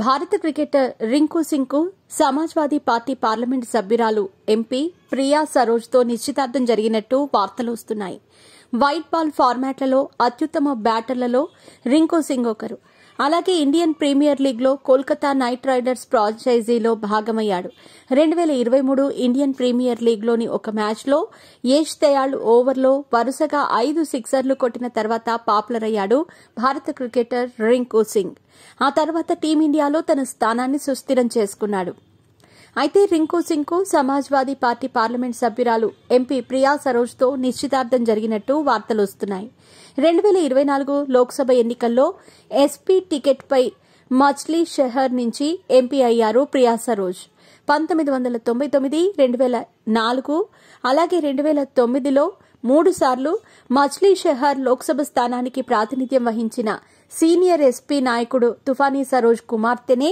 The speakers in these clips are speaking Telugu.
భారత క్రికెటర్ రింకు సింగ్కు సమాజ్వాదీ పార్టీ పార్లమెంటు సభ్యురాలు ఎంపీ ప్రియా సరోజ్తో నిశ్చితార్థం జరిగినట్టు వార్తలు వస్తున్నాయి. వైట్ బాల్ ఫార్మాట్లలో అత్యుత్తమ బ్యాటర్లలో రింకు సింగ్ ఒకరు. అలాగే ఇండియన్ ప్రీమియర్ లీగ్లో కోల్కతా నైట్ రైడర్స్ ఫ్రాంచైజీలో భాగమయ్యాడు. 2023 ఇండియన్ ప్రీమియర్ లీగ్లోని ఒక మ్యాచ్లో ఏష్ దయాళ్ ఓవర్లో వరుసగా 5 సిక్సర్లు కొట్టిన తర్వాత పాపులర్ అయ్యాడు భారత క్రికెటర్ రింకు సింగ్. ఆ తర్వాత టీమిండియాలో తన స్థానాన్ని సుస్థిరం చేసుకున్నాడు. అయితే రింకు సింగ్కు సమాజ్వాదీ పార్టీ పార్లమెంట్ సభ్యురాలు ఎంపీ ప్రియా సరోజ్తో నిశ్చితార్థం జరిగినట్టు వార్తలు వస్తున్నాయి. 2024 లోక్సభ ఎన్నికల్లో ఎస్పీ టికెట్పై మచ్లీ షెహర్ నుంచి ఎంపీ అయ్యారు ప్రియా సరోజ్. 1999, 2004 అలాగే 2009లో 3 సార్లు మచ్లీ షెహర్ లోక్సభ స్థానానికి ప్రాతినిధ్యం వహించిన సీనియర్ ఎస్పీ నాయకుడు తుఫానీ సరోజ్ కుమార్తెనే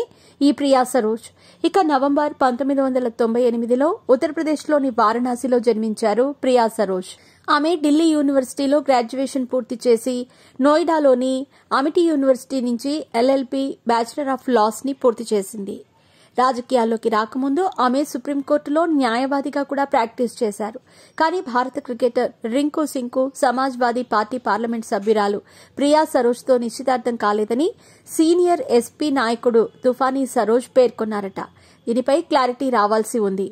ఈ ప్రియా సరోజ్. ఇక నవంబర్ 1998లో ఉత్తరప్రదేశ్లోని వారణాసిలో జన్మించారు ప్రియా సరోజ్. ఆమె ఢిల్లీ యూనివర్సిటీలో గ్రాడ్యుయేషన్ పూర్తి చేసి నోయిడాలోని అమిటీ యూనివర్సిటీ నుంచి ఎల్ఎల్బీ బ్యాచిలర్ ఆఫ్ లాస్ ని పూర్తి చేసింది. రాజకీయాల్లోకి రాకముందు ఆమె సుప్రీంకోర్టులో న్యాయవాదిగా కూడా ప్రాక్టీస్ చేశారు. కానీ భారత క్రికెటర్ రింకు సింగ్కు సమాజ్వాదీ పార్టీ పార్లమెంట్ సభ్యురాలు ప్రియా సరోజ్తో నిశ్చితార్థం కాలేదని సీనియర్ ఎస్పీ నాయకుడు తుఫానీ సరోజ్ పేర్కొన్నారట. దీనిపై క్లారిటీ రావాల్సి ఉంది.